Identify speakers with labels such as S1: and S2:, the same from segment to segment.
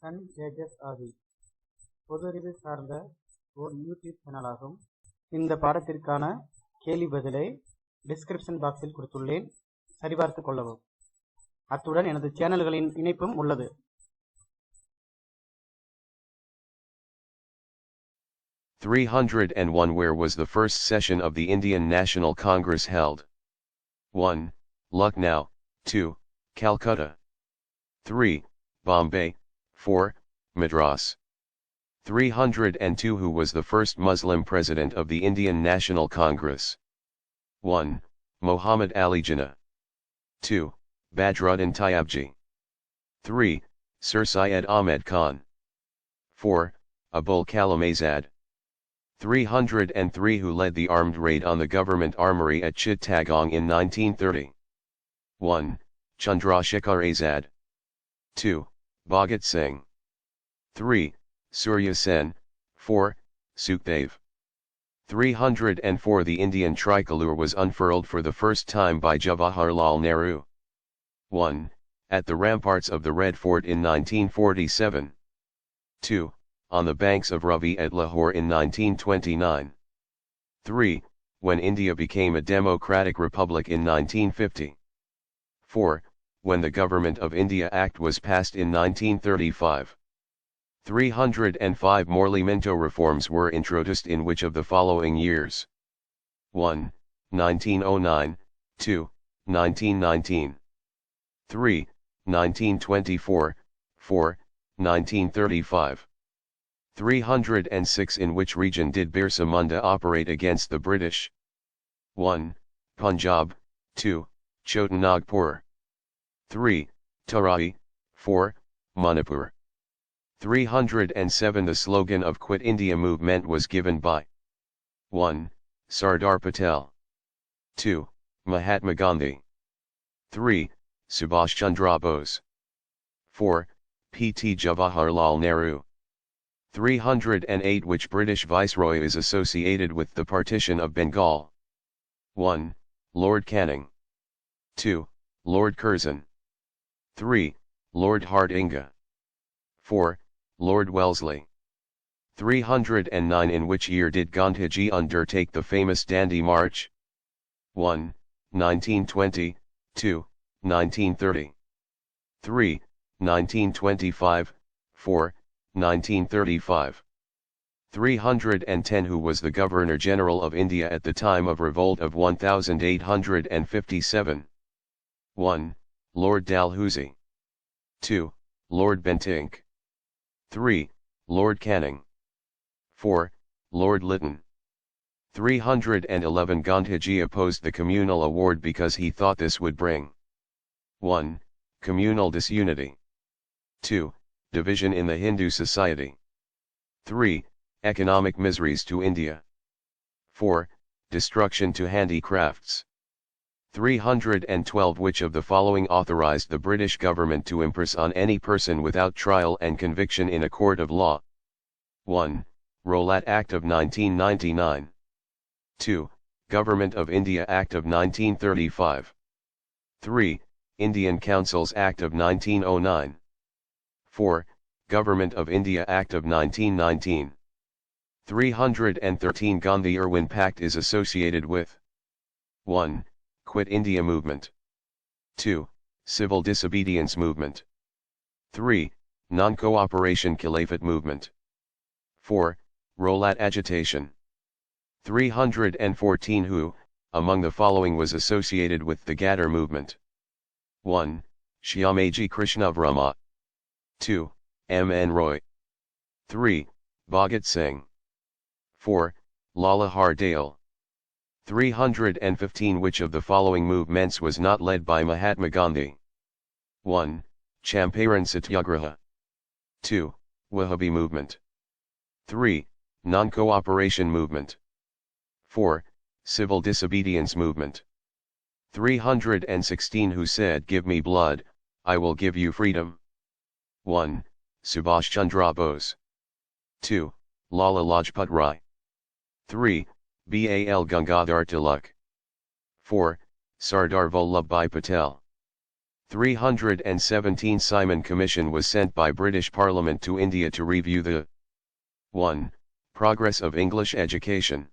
S1: Sun tejas ஆதி பொது அறிவு சார்ந்த ஒரு யூடியூப் சேனலாகும். இந்த பாடத்திற்கான கேள்வி பதிலை டிஸ்கிரிப்ஷன் பாக்ஸில் கொடுத்துள்ளேன், சரிபார்த்துக் கொள்ளவும். அத்துடன் எனது சேனல்களின் இணைப்பும் உள்ளது.
S2: Where was the first session of the Indian National Congress held? 1. Lucknow. 2. Calcutta. 3. Bombay. 4. Madras. 302 Who was the first Muslim president of the Indian National Congress? 1. Muhammad Ali Jinnah. 2. Badruddin Tayyabji. 3. Sir Syed Ahmed Khan. 4. Abul Kalam Azad. 303 Who led the armed raid on the government armory at Chittagong in 1930? 1. Chandrasekhar Azad. 2. Bhagat Singh. 3. Surya Sen. 4. Sukhdev. 304 The Indian tricolor was unfurled for the first time by Jawaharlal Nehru. 1. At the ramparts of the Red Fort in 1947. 2. On the banks of Ravi at Lahore in 1929. 3. When India became a democratic republic in 1950. 4. When the Government of India Act was passed in 1935. 305 Morley-Minto reforms were introduced in which of the following years? 1. 1909, 2. 1919. 3. 1924, 4. 1935. 306 In which region did Birsa Munda operate against the British? 1. Punjab. 2. Chota Nagpur. 3. Tarai. 4. Manipur. 307 The slogan of Quit India movement was given by 1. Sardar Patel. 2. Mahatma Gandhi. 3. Subhash Chandra Bose. 4. P.T. Jawaharlal Nehru. 308 Which British Viceroy is associated with the partition of Bengal? 1. Lord Canning. 2. Lord Curzon. 3. Lord Hardinge. 4. Lord Wellesley. 309 In which year did Gandhiji undertake the famous Dandi March? 1. 1920, 2. 1930. 3. 1925, 4. 1935. 310 Who was the Governor General of India at the time of revolt of 1857? 1. Lord Dalhousie. 2. Lord Bentinck. 3. Lord Canning. 4. Lord Lytton. 311 Gandhiji opposed the communal award because he thought this would bring 1. Communal disunity. 2. Division in the Hindu society. 3. Economic miseries to India. 4. Destruction to handicrafts. 312 Which of the following authorized the British government to impress on any person without trial and conviction in a court of law? 1. Rowlatt Act of 1999. 2. Government of India Act of 1935. 3. Indian Councils Act of 1909. 4. Government of India Act of 1919. 313 Gandhi-Irwin Pact is associated with 1. Quit India Movement. 2. Civil Disobedience Movement. 3. Non-Cooperation Caliphate Movement. 4. Rowlatt Agitation. 314 Who, among the following was associated with the Gadar Movement? 1. Shyamaji Krishna Varma. 2. M. N. Roy. 3. Bhagat Singh. 4. Lala Hardale. 315 Which of the following movements was not led by Mahatma Gandhi? 1. Champaran Satyagraha. 2. Wahhabi Movement. 3. Non-Cooperation Movement. 4. Civil Disobedience Movement. 316 Who said give me blood, I will give you freedom? 1. Subhash Chandra Bose. 2. Lala Lajpat Rai. 3. Bal Gangadhar Tilak. 4. Sardar Vallabhbhai Patel. 317 Simon Commission was sent by British Parliament to India to review the 1. Progress of English education.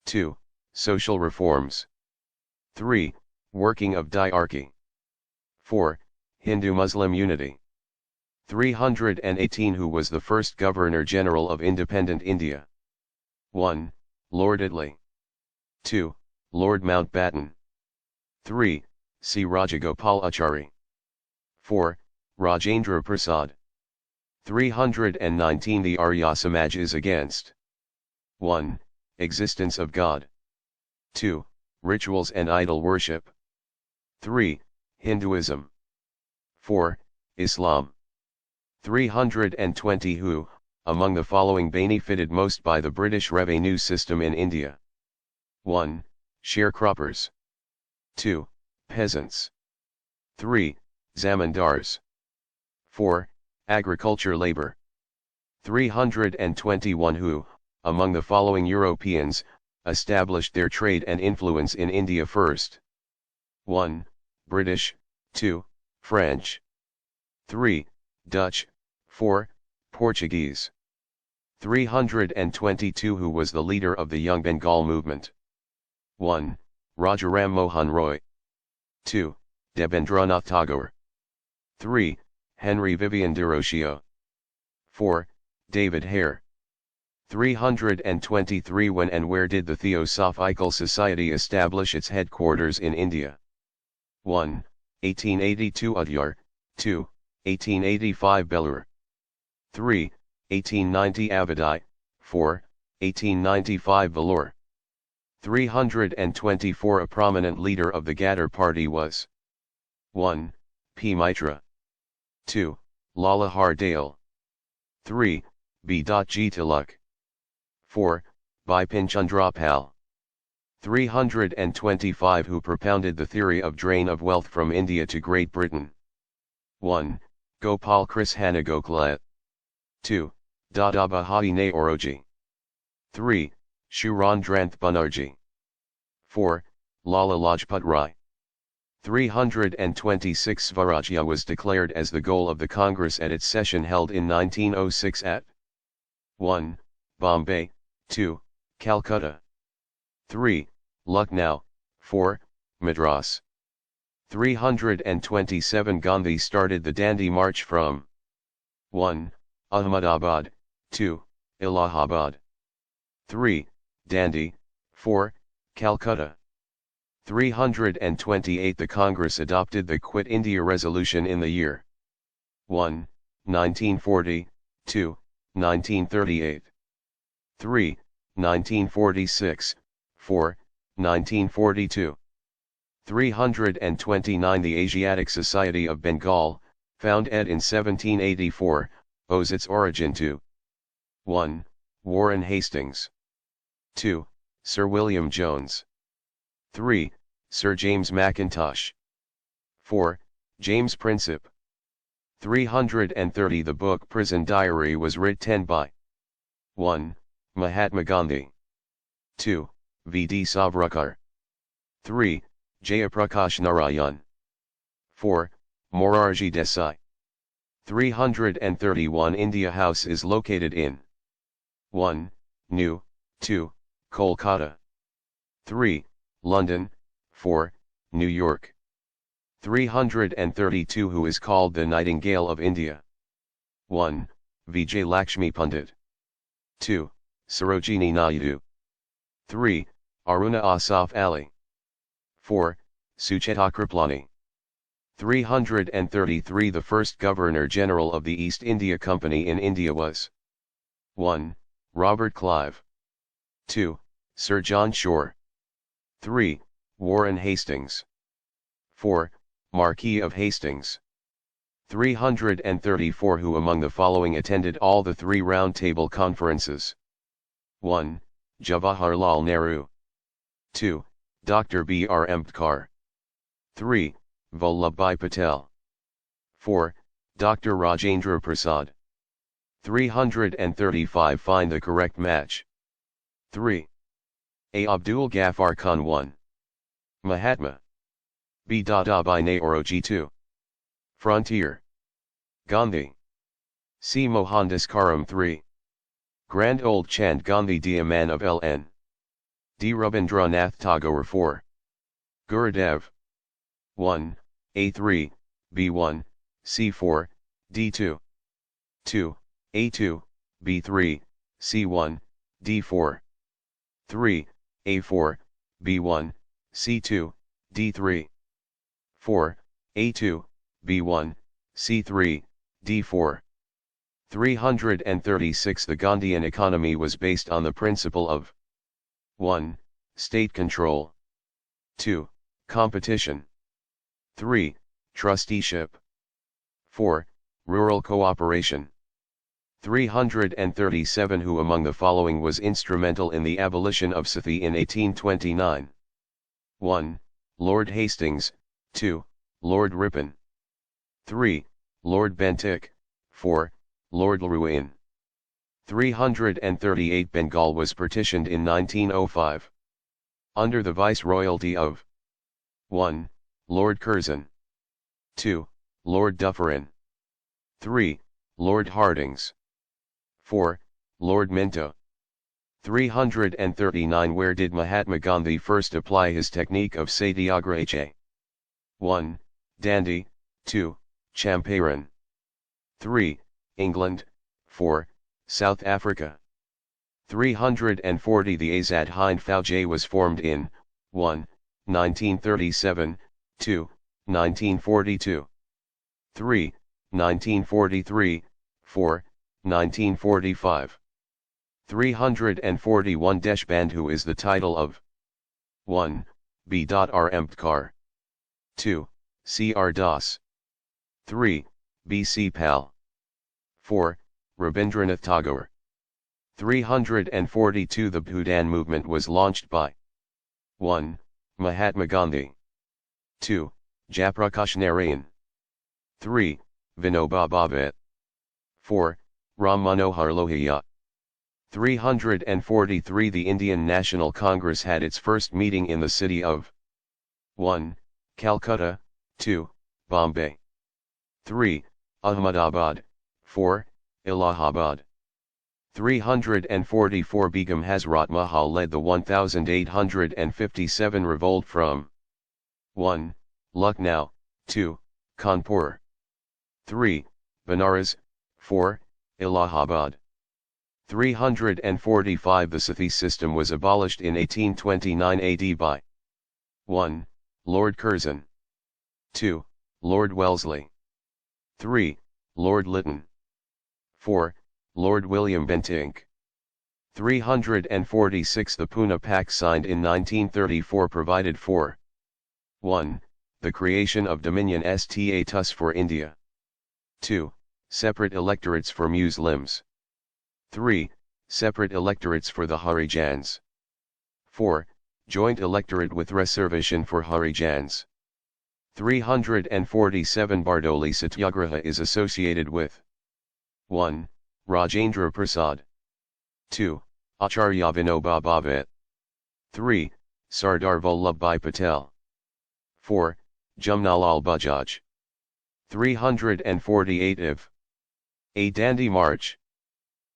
S2: 2. Social reforms. 3. Working of diarchy. 4. Hindu-Muslim unity. 318 Who was the first Governor-General of independent India? 1. Lord Audley. 2. Lord Mountbatten. 3. C. Rajagopalachari. 4. Rajendra Prasad. 319 The Arya Samaj is against 1. Existence of God. 2. Rituals and idol worship. 3. Hinduism. 4. Islam. 320 Who, among the following benefited most by the British revenue system in India? 1. Sharecroppers. 2. Peasants. 3. Zamindars. 4. Agriculture labor. 321 Who, among the following Europeans, established their trade and influence in India first? 1. British. 2. French. 3. Dutch. 4. Portuguese. 322 Who was the leader of the Young Bengal movement? 1. Rajaram Mohan Roy. 2. Debendranath Tagore. 3. Henry Vivian Desrochers. 4. David Hare. 323 When and where did the Theosophical Society establish its headquarters in India? 1. 1882 Udyar. 2. 1885 Belur. 3. 1890 Avadai. 4. 1895 Vellore. 324 A prominent leader of the Gadar party was 1. P. Mitra. 2. Lala Hardale. 3. B. G. Tilak. 4. Bipin Chandrapal. 325 Who propounded the theory of drain of wealth from India to Great Britain? 1. Gopal Krishnana Gokhale. 2. Dadabhai Naoroji. 3. Shurandranath Banerjee. 4. Lala Lajpat Rai. 326 Swarajya was declared as the goal of the Congress at its session held in 1906 at 1. Bombay. 2. Calcutta. 3. Lucknow. 4. Madras. 327 Gandhi started the Dandi March from 1. Ahmedabad. 2. Allahabad. 3. Dandi. 4. Calcutta. 328 The Congress adopted the Quit India Resolution in the year 1. 1940, 2. 1938. 3. 1946, 4. 1942. 329 The Asiatic Society of Bengal, founded in 1784, owes its origin to 1. Warren Hastings. 2. Sir William Jones. 3. Sir James Mackintosh. 4. James Princip. 330 The book Prison Diary was written by 1. Mahatma Gandhi. 2. V.D. Savarkar. 3. Jayaprakash Narayan. 4. Morarji Desai. 331 India House is located in 1. New. 2. Kolkata. 3. London. 4. New York. 332 Who is called the Nightingale of India? 1. Vijay Lakshmi Pandit. 2. Sarojini Naidu. 3. Aruna Asaf Ali. 4. Sucheta Kriplani. 333 The first Governor-General of the East India Company in India was 1. Robert Clive. 2. Sir John Shore. 3. Warren Hastings. 4. Marquis of Hastings. 334 Who among the following attended all the three Round Table conferences? 1. Jawaharlal Nehru. 2. Dr. B.R. Ambedkar. 3. Vallabhbhai Patel. 4. Dr. Rajendra Prasad. 335 Find the correct match. 3. A. Abdul Ghaffar Khan. 1. Mahatma. B. Dadabhai Naoroji. 2. Frontier. Gandhi. C. Mohandas Karam 3. Grand Old Chand Gandhi Dia Man of Ln. D. Rabindranath Tagore 4. Gurudev. 1, A3, B1, C4, D2. 2, A2, B3, C1, D4. 3, A4, B1, C2, D3. 4, A2, B1, C3, D4. 336 The Gandhian economy was based on the principle of 1. State control. 2. Competition. 3. Trusteeship. 4. Rural cooperation. 337 Who among the following was instrumental in the abolition of Sati in 1829? 1. Lord Hastings. 2. Lord Ripon. 3. Lord Bentinck. 4. Lord Lruin. 338 Bengal was partitioned in 1905. Under the viceroyalty of 1. Lord Curzon. 2. Lord Dufferin. 3. Lord Hardinge. 4. Lord Minto. 339 Where did Mahatma Gandhi first apply his technique of satyagraha? 1. Dandi. 2. Champaran. 3. England. 4. South Africa. 340 The Azad Hind Fauj was formed in 1. 1937, 2. 1942. 3. 1943, 4. 1945. 341 Deshbandhu is the title of 1. B. R. Ambedkar. 2. C. R. Das. 3. B. C. Pal. 4. Rabindranath Tagore. 342 The Bhudan movement was launched by 1. Mahatma Gandhi. 2. Jayaprakash Narayan. 3. Vinoba Bhave. 4. Ram Manohar Lohia. 343 The Indian National Congress had its first meeting in the city of 1. Calcutta. 2. Bombay. 3. Ahmedabad. 4. Allahabad. 344 Begum Hazrat Mahal led the 1857 revolt from 1. Lucknow. 2. Kanpur. 3. Banaras. 4. Allahabad. 345 The Sati system was abolished in 1829 AD by 1. Lord Curzon. 2. Lord Wellesley. 3. Lord Lytton. 4. Lord William Bentinck. 346 The Pune Pact signed in 1934 provided for 1. The creation of Dominion Status for India. 2. Separate electorates for Muslims. 3. Separate electorates for the Harijans. 4. Joint electorate with reservation for Harijans. 347 Bardoli Satyagraha is associated with 1. Rajendra Prasad. 2. Acharya Vinoba Bhave. 3. Sardar Vallabhbhai Patel. 4. Jamnalal Bajaj. 348 If. A. Dandi March.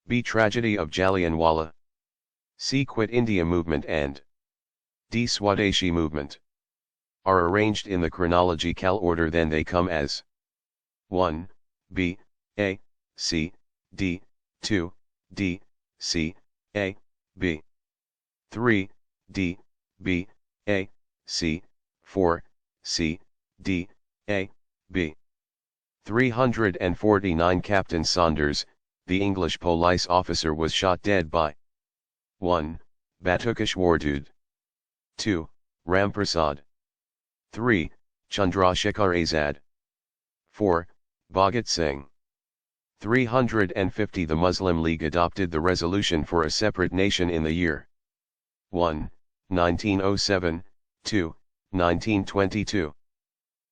S2: B. Tragedy of Jallianwala. C. Quit India movement and D. Swadeshi movement are arranged in the chronological order, then they come as 1. B. A. C. D. 2. D. C. A. B. 3. D. B. A. C. 4. C. D. A. B. 349 Captain Saunders, the English police officer, was shot dead by 1. Batukesh Wardud. 2. Ramprasad. 3. Chandrasekhar Azad. 4. Bhagat Singh. 350 The Muslim League adopted the resolution for a separate nation in the year 1. 1907, 2. 1922.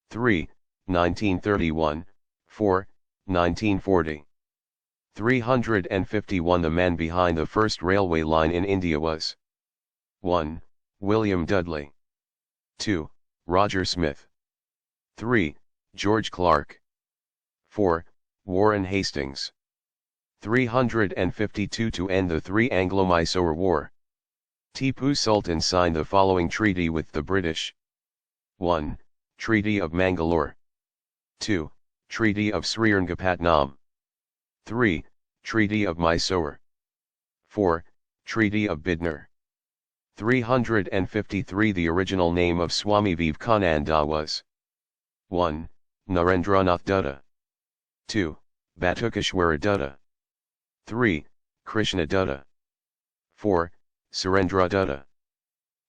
S2: 3. 1931, 4. 1940. 351 The man behind the first railway line in India was 1. William Dudley. 2. Roger Smith. 3. George Clark. 4. Warren Hastings. 352 to end the Three Anglo-Mysore War. Tipu Sultan signed the following treaty with the British. 1. Treaty of Mangalore. 2. Treaty of Srirangapatnam. 3. Treaty of Mysore. 4. Treaty of Bidnar. 353 The original name of Swami Vivekananda was 1. Narendranath Dutta. 2. Batukeshwara Dutta. 3. Krishna Dutta. 4. Surendra Dutta.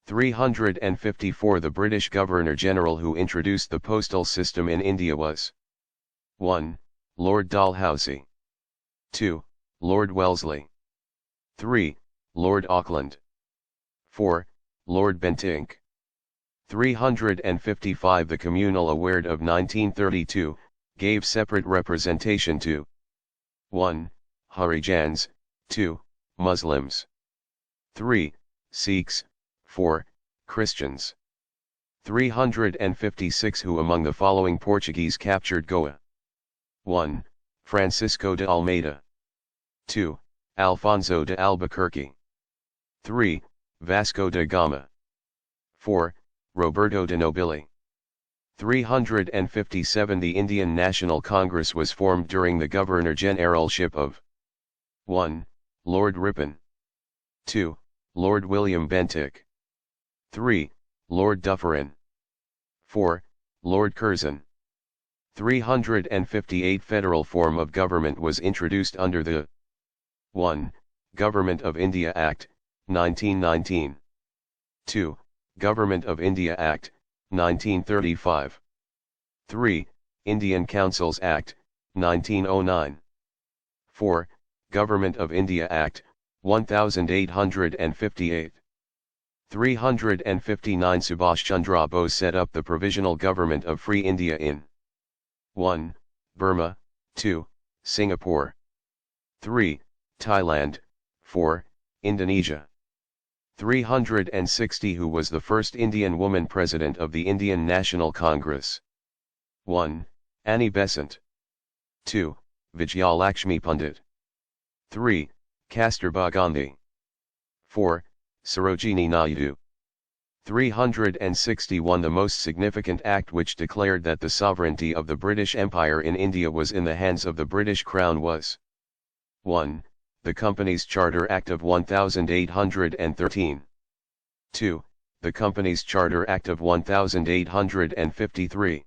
S2: 354 The British Governor-General who introduced the postal system in India was 1. Lord Dalhousie. 2. Lord Wellesley. 3. Lord Auckland. 4. Lord Bentinck. 355 The Communal Award of 1932, gave separate representation to 1. Harijans, 2. Muslims. 3. Sikhs, 4. Christians. 356 Who among the following Portuguese captured Goa? 1. Francisco de Almeida. 2. Alfonso de Albuquerque. 3. Vasco da Gama. 4. Roberto de Nobili. 357 The Indian National Congress was formed during the Governor-Generalship of 1. Lord Ripon. 2. Lord William Bentinck. 3. Lord Dufferin. 4. Lord Curzon. 358 Federal form of government was introduced under the 1. Government of India Act, 1919. 2. Government of India Act, 1935. 3. Indian Councils Act, 1909. 4. Government of India Act, 1858. 359 Subhash Chandra Bose set up the Provisional Government of Free India in 1. Burma, 2. Singapore. 3. Thailand, 4. Indonesia. 360 Who was the first Indian woman president of the Indian National Congress? 1. Annie Besant. 2. Vijayalakshmi Pandit. 3. Kasturba Gandhi. 4. Sarojini Naidu. 361 The most significant act which declared that the sovereignty of the British Empire in India was in the hands of the British Crown was 1. The Company's Charter Act of 1813. 2. The Company's Charter Act of 1853.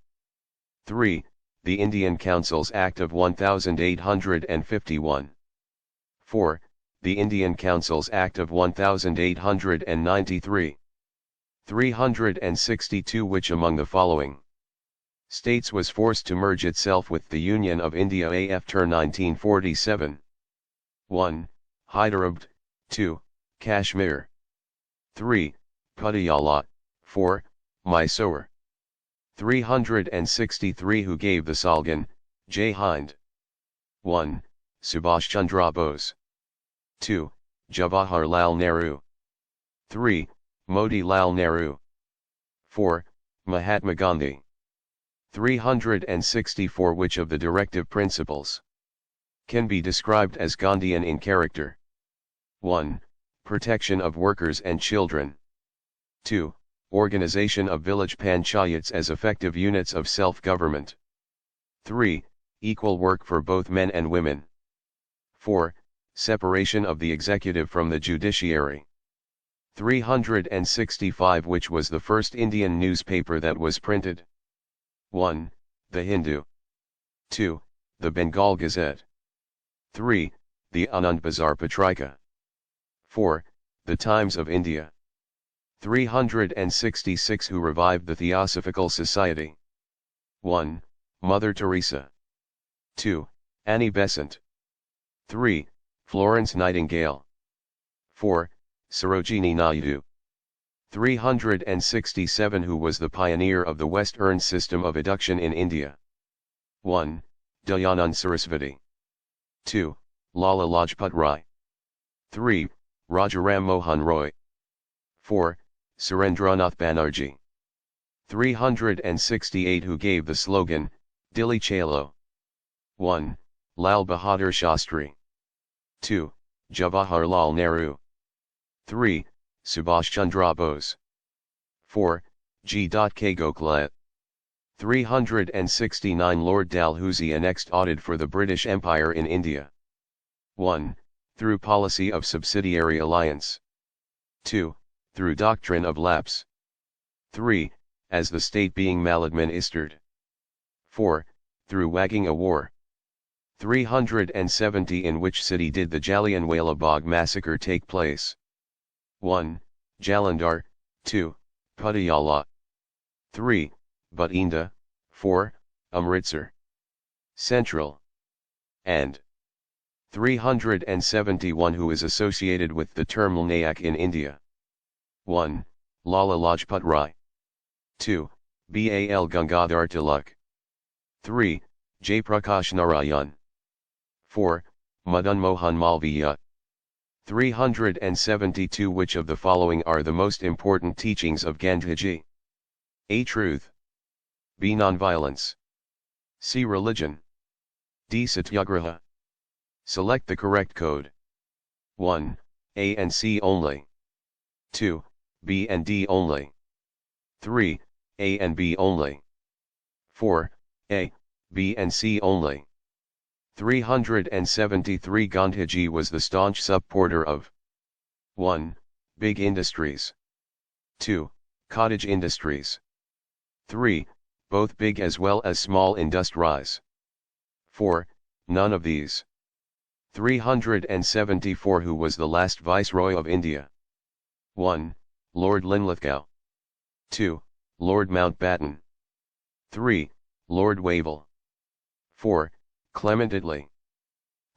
S2: 3. The Indian Councils Act of 1851. 4. The Indian Councils Act of 1893. 362 Which among the following states was forced to merge itself with the Union of India after 1947? 1. Hyderabad. 2. Kashmir. 3. Patiala. 4. Mysore. 363 Who gave the slogan, Jai Hind? 1. Subhash Chandra Bose. 2. Jawaharlal Nehru. 3. Moti Lal Nehru. 4. Mahatma Gandhi. 364 Which of the directive principles can be described as Gandhian in character? 1. Protection of workers and children. 2. Organization of village panchayats as effective units of self-government. 3. Equal work for both men and women. 4. Separation of the executive from the judiciary. 365 Which was the first Indian newspaper that was printed? 1. The Hindu. 2. The Bengal Gazette. 3. The Anand Bazar Patrika. 4. The Times of India. 366 Who revived the Theosophical Society? 1. Mother Teresa. 2. Annie Besant. 3. Florence Nightingale. 4. Sarojini Naidu. 367 Who was the pioneer of the Western system of education in India? 1. Dayanand Sarasvati. 2. Lala Lajpat Rai. 3. Rajaram Mohan Roy. 4. Surendranath Banerjee. 368 Who gave the slogan, Dilli Chalo? 1. Lal Bahadur Shastri. 2. Jawaharlal Nehru. 3. Subhash Chandra Bose. 4. G. K. Gokhale. 369 Lord Dalhousie annexed audit for the British Empire in India. 1. Through policy of subsidiary alliance. 2. Through doctrine of lapse. 3. As the state being maladministered. 4. Through wagging a war. 370 In which city did the Jallianwala Bagh massacre take place? 1. Jalandhar. 2. Patiala. 3. Bathinda. 4. Amritsar. Central. And 371 Who is associated with the term Nayak in India? 1. Lala Lajpat Rai. 2. Bal Gangadhar Tilak. 3. Jayaprakash Narayan. 4. Madan Mohan Malviya. 372 Which of the following are the most important teachings of Gandhiji? A. Truth. B. Nonviolence. C. Religion. D. Satyagraha. Select the correct code. 1. A and C only. 2. B and D only. 3. A and B only. 4. A, B and C only. 373 Gandhiji was the staunch supporter of 1. Big industries. 2. Cottage industries. 3. Both big as well as small industries. 4. None of these. 374 Who was the last Viceroy of India? 1. Lord Linlithgow. 2. Lord Mountbatten. 3. Lord Wavell. 4. Clement Attlee.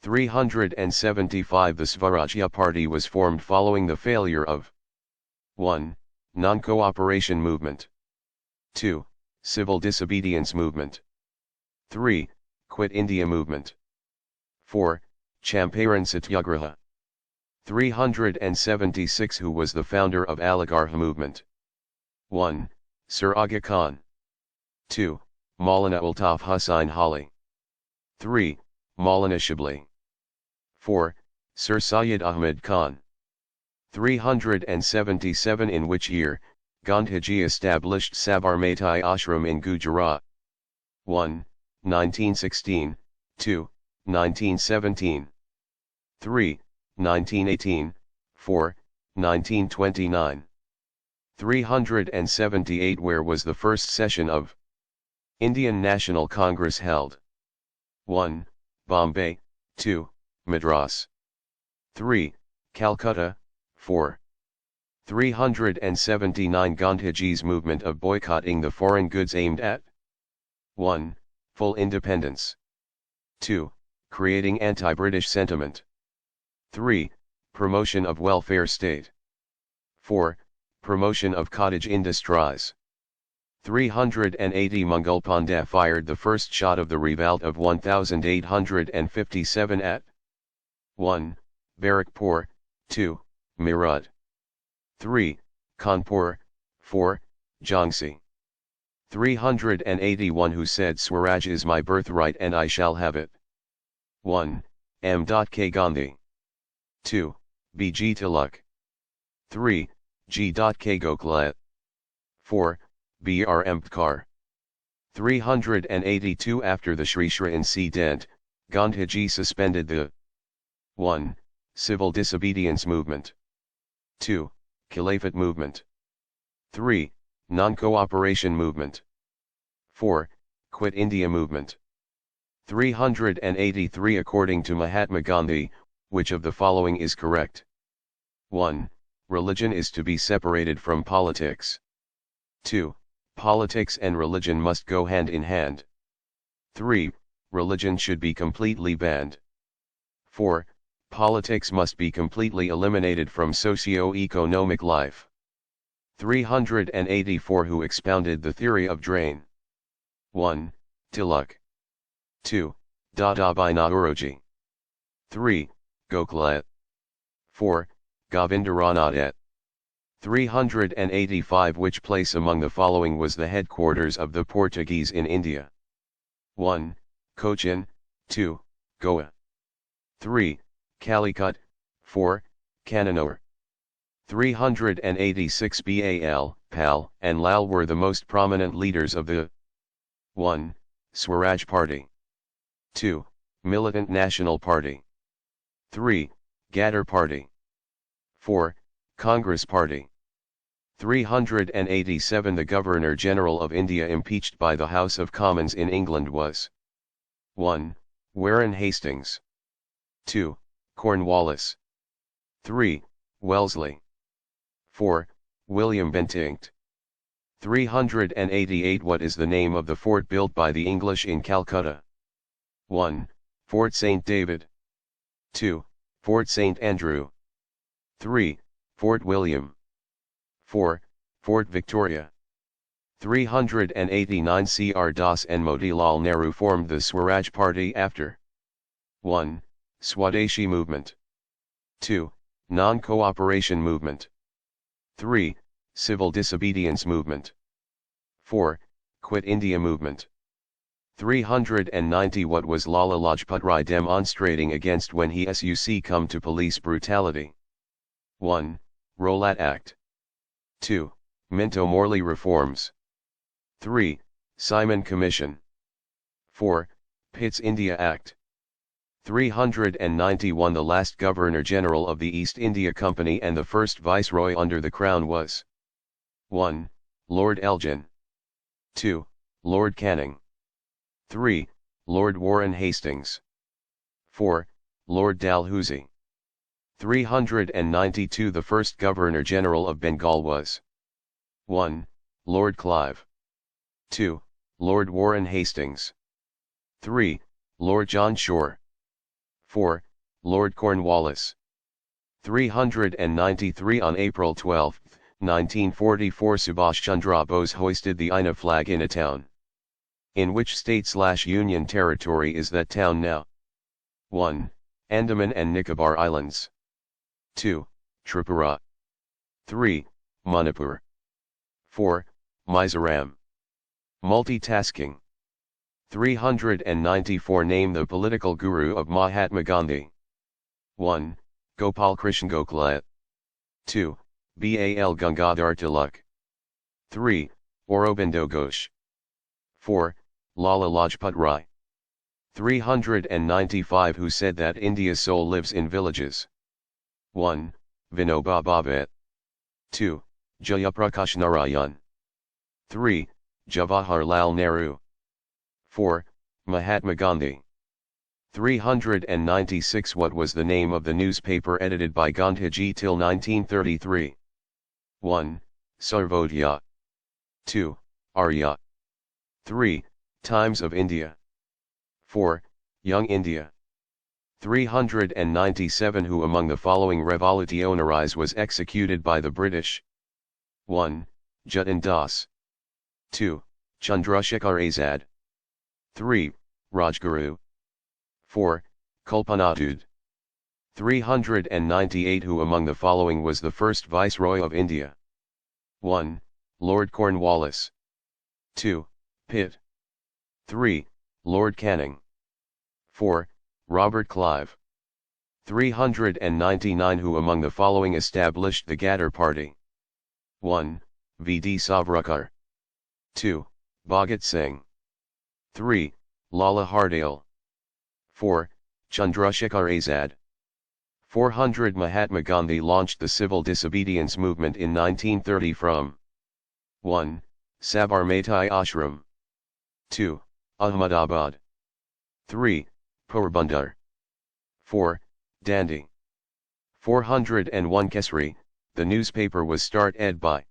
S2: 375 The Swarajya Party was formed following the failure of 1. Non-cooperation movement. 2. Civil disobedience movement. 3. Quit India movement. 4. Champaran Satyagraha. 376 Who was the founder of Aligarh movement? 1. Sir Aga Khan. 2. Maulana Altaf Hussain Hali. 3. Maulana Shibli. 4. Sir Syed Ahmed Khan. 377 In which year, Gandhiji established Sabarmati Ashram in Gujarat? 1. 1916, 2. 1917. 3. 1918, 4. 1929. 378 Where was the first session of Indian National Congress held? 1. Bombay. 2. Madras. 3. Calcutta. 4. 379 Gandhiji's movement of boycotting the foreign goods aimed at 1. Full independence. 2. Creating anti-British sentiment. 3. Promotion of welfare state. 4. Promotion of cottage industries. 380 Mangal Pandey fired the first shot of the revolt of 1857 at 1. Barrackpore. 2. Meerut. 3. Kanpur. 4. Jhansi. 381 Who said Swaraj is my birthright and I shall have it? 1. M. K. Gandhi. 2. B. G. Tilak. 3. G. K. Gokhale. 4. B. R. Ambedkar. 382 After the Sri Sri incident, Gandhiji suspended the 1. Civil disobedience movement. 2. Caliphate movement. 3. Non-cooperation movement. 4. Quit India movement. 383 According to Mahatma Gandhi, which of the following is correct? 1. Religion is to be separated from politics. 2. Politics and religion must go hand in hand. 3. Religion should be completely banned. 4. Politics must be completely eliminated from socio-economic life. 384 Who expounded the theory of drain? 1. Tilak. 2. Dadabhai Naoroji. 3. Gokhale. 4. Govindaranade. 385 Which place among the following was the headquarters of the Portuguese in India? 1. Cochin. 2. Goa. 3. Calicut, 4. Kannanur. 386 Bal, Pal, and Lal were the most prominent leaders of the 1. Swaraj Party. 2. Militant National Party. 3. Gadar Party. 4. Congress Party. 387 The Governor-General of India impeached by the House of Commons in England was 1. Warren Hastings. 2. Cornwallis. 3. Wellesley. 4. William Bentinck. 388 What is the name of the fort built by the English in Calcutta? 1. Fort St. David. 2. Fort St. Andrew. 3. Fort William. 4. Fort Victoria. 389 C.R. Das and Motilal Nehru formed the Swaraj Party after 1. Swadeshi Movement. 2. Non-Cooperation Movement. 3. Civil Disobedience Movement. 4. Quit India Movement. 390 What was Lala Lajpat Rai demonstrating against when he succumbed to police brutality? 1. Rowlatt Act. 2. Minto Morley Reforms. 3. Simon Commission. 4. Pitt's India Act. 391 The last Governor-General of the East India Company and the first Viceroy under the Crown was 1. Lord Elgin. 2. Lord Canning. 3. Lord Warren Hastings. 4. Lord Dalhousie. 392 The first Governor-General of Bengal was 1. Lord Clive. 2. Lord Warren Hastings. 3. Lord John Shore. 4. Lord Cornwallis. 393 On April 12, 1944 Subhash Chandra Bose hoisted the INA flag in a town. In which state/union territory is that town now? 1. Andaman and Nicobar Islands. 2. Tripura. 3. Manipur. 4. Mizoram. Multitasking. 394 Name the political guru of Mahatma Gandhi. 1. Gopal Krishna Gokhale. 2. Bal Gangadhar Tilak. 3. Aurobindo Ghosh. 4. Lala Lajpat Rai. 395 Who said that India's soul lives in villages? 1. Vinoba Bhave. 2. Jayaprakash Narayan. 3. Jawaharlal Nehru. 4. Mahatma Gandhi. 396 What was the name of the newspaper edited by Gandhiji till 1933? 1. Sarvodaya. 2. Arya. 3. Times of India. 4. Young India. 397 Who among the following revolutionaries was executed by the British? 1. Jatin Das. 2. Chandrasekhar Azad. 3. Rajguru. 4. Kulpanatud. 398 Who among the following was the first Viceroy of India? 1. Lord Cornwallis. 2. Pitt. 3. Lord Canning. 4. Robert Clive. 399 Who among the following established the Gadar Party? 1. V.D. Savarkar. 2. Bhagat Singh. 3. Lala Hardale. 4. Chandrasekhar Azad. 400 Mahatma Gandhi launched the civil disobedience movement in 1930 from 1. Sabarmati Ashram. 2. Ahmedabad. 3. Porbandar. 4. Dandi. 401 Kesri, the newspaper was started by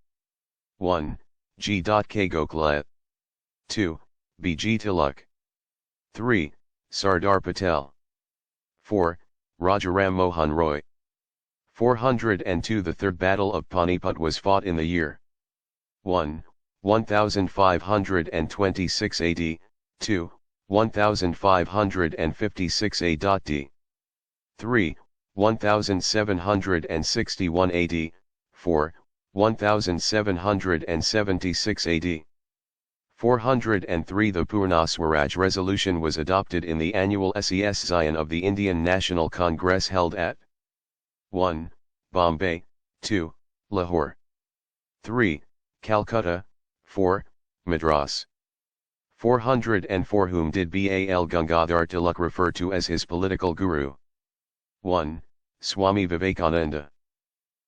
S2: 1. G. K. Gokhale. 2. B. G. Tilak. 3. Sardar Patel. 4. Rajaram Mohan Roy. 402 The Third Battle of Panipat was fought in the year 1. 1526 AD, 2. 1556 AD, 3. 1761 AD, 4. 1776 AD, 403 The Purna Swaraj resolution was adopted in the annual SES Zion of the Indian National Congress held at 1. Bombay, 2. Lahore, 3. Calcutta, 4. Madras. 404 Whom did Bal Gangadhar Tilak refer to as his political guru? 1. Swami Vivekananda,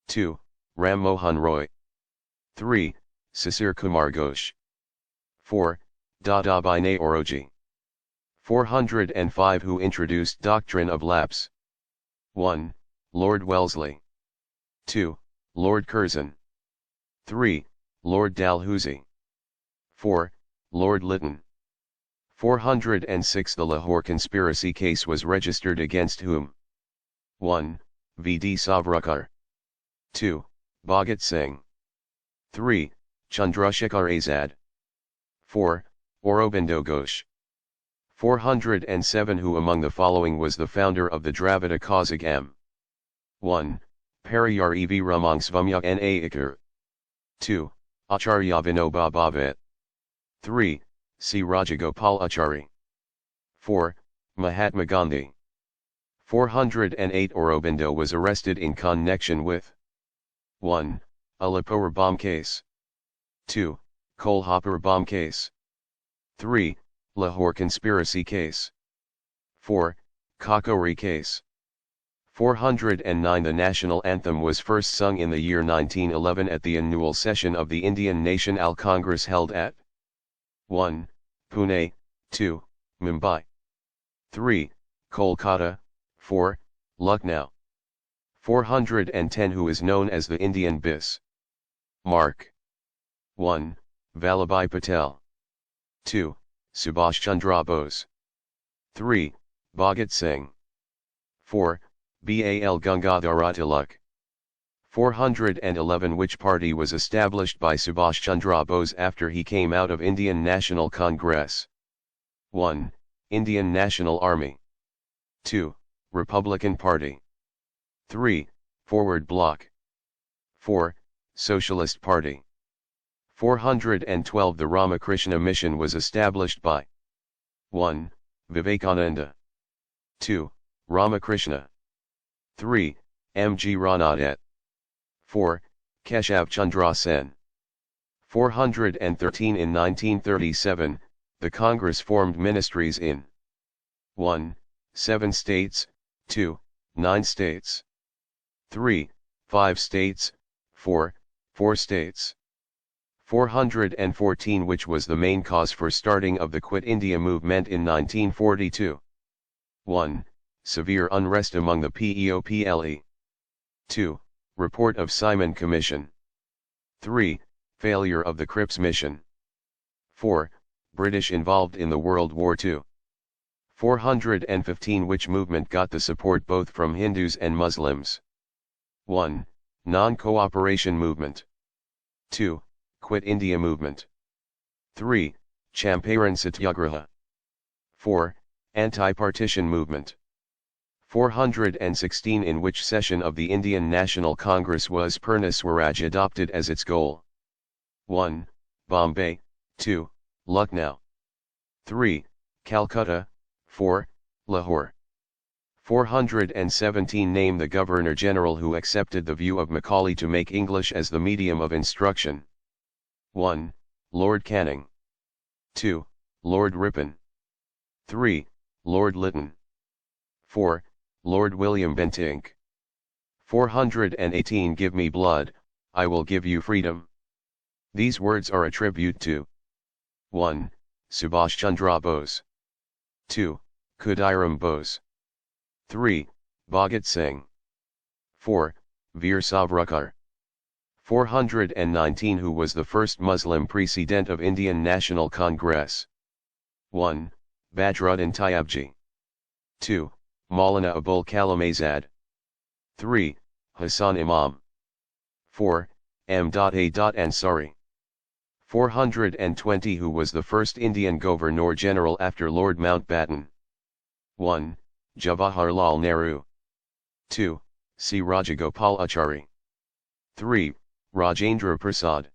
S2: 2. Ram Mohan Roy, 3. Sisir Kumar Ghosh, 4. Dadabhai Naoroji. 405 Who introduced doctrine of lapse? 1. Lord Wellesley, 2. Lord Curzon, 3. Lord Dalhousie, 4. Lord Lytton. 406 The Lahore conspiracy case was registered against whom? 1. V. D. Savarkar, 2. Bhagat Singh, 3. Chandrasekhar Azad, 4. Aurobindo Ghosh. 407 Who among the following was the founder of the Dravida Kazhagam? 1. Periyar Ev Ramangsvamya Na Ikar, 2. Acharya Vinoba Bhave, 3. C. Rajagopal Achari, 4. Mahatma Gandhi. 408 Aurobindo was arrested in connection with 1. Alipore bomb case, 2. Kolhapur bomb case, 3. Lahore conspiracy case, 4. Kakori case. 409 The national anthem was first sung in the year 1911 at the annual session of the Indian National Congress held at 1. Pune, 2. Mumbai, 3. Kolkata, 4. Lucknow. 410 Who is known as the Indian Bis Mark? 1. Vallabhai Patel, 2. Subhash Chandra Bose, 3. Bhagat Singh, 4. Bal Gangadhar Tilak. 411 Which party was established by Subhash Chandra Bose after he came out of Indian National Congress? 1. Indian National Army, 2. Republican Party, 3. Forward Bloc, 4. Socialist Party. 412 The Ramakrishna Mission was established by 1. Vivekananda, 2. Ramakrishna, 3. M. G. Ranade, 4. Keshav Chandra Sen. 413 In 1937, the Congress formed ministries in 1. 7 states, 2. 9 states, 3. 5 states, 4. 4 states. 414 Which was the main cause for starting of the Quit India movement in 1942? 1. Severe unrest among the PEOPLE. 2. Report of Simon Commission. 3. Failure of the Cripps Mission. 4. British involved in the World War II. 415 Which movement got the support both from Hindus and Muslims? 1. Non-Cooperation Movement. 2. Quit India Movement. 3. Champaran Satyagraha. 4. Anti-Partition Movement. 416 In which session of the Indian National Congress was Purna Swaraj adopted as its goal? 1. Bombay, 2. Lucknow, 3. Calcutta, 4. Lahore. 417 Name the Governor-General who accepted the view of Macaulay to make English as the medium of instruction. 1. Lord Canning, 2. Lord Ripon, 3. Lord Lytton, 4. Lord William Bentinck. 418 Give me blood, I will give you freedom. These words are a tribute to 1. Subhash Chandra Bose, 2. Khudiram Bose, 3. Bhagat Singh, 4. Veer Savarkar. 419 Who was the first Muslim president of Indian National Congress? 1. Badruddin Tyabji, 2. Maulana Abul Kalam Azad, 3. Hassan Imam, 4. M. A. Ansari. 420 Who was the first Indian Governor-General after Lord Mountbatten? 1. Jawaharlal Nehru, 2. C. Rajagopalachari, 3. Rajendra Prasad,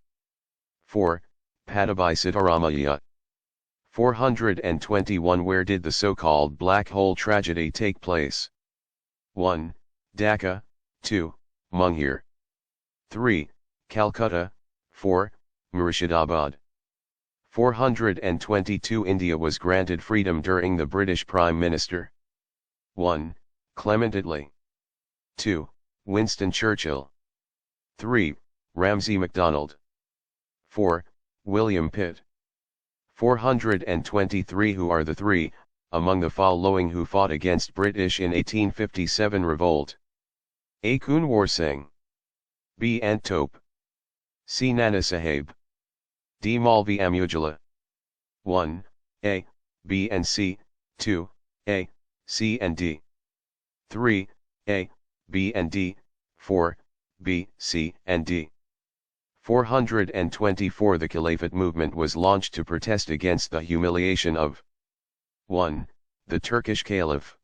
S2: 4. Padabhai Sitaramaiah. 421 Where did the so-called black hole tragedy take place? 1. Dhaka, 2. Mungir. 3. Calcutta, 4. Murshidabad. 422 India was granted freedom during the British Prime Minister. 1. Clement Attlee. 2. Winston Churchill. 3. Ramsay MacDonald. 4. William Pitt. 423 Who are the three, among the following who fought against British in 1857 revolt? A. Kunwar Singh. B. Ant Tope. C. Nana Sahib. D. Maulvi Amujala. 1. A, B and C, 2. A, C and D. 3. A, B and D, 4. B, C and D. 424 The Caliphate movement was launched to protest against the humiliation of 1. The Turkish Caliph.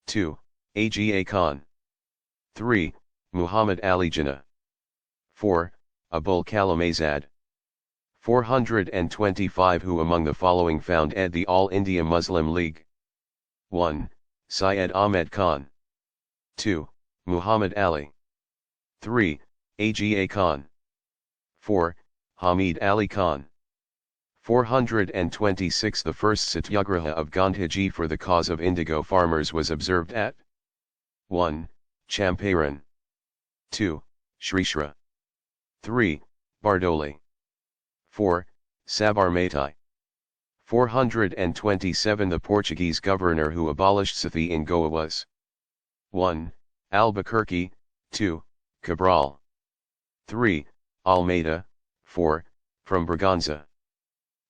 S2: 2. Aga Khan. 3. Muhammad Ali Jinnah. 4. Abul Kalam Azad. 425 Who among the following founded the All India Muslim League? 1. Syed Ahmed Khan. 2. Muhammad Ali. 3. Aga Khan. 4. Hamid Ali Khan. 426 The first Satyagraha of Gandhiji for the cause of indigo farmers was observed at 1. Champaran. 2. Srishra. 3. Bardoli. 4. Sabarmati. 427 The Portuguese governor who abolished Sati in Goa was 1. Albuquerque, 2. Cabral. 3. Almeida, 4. From Braganza.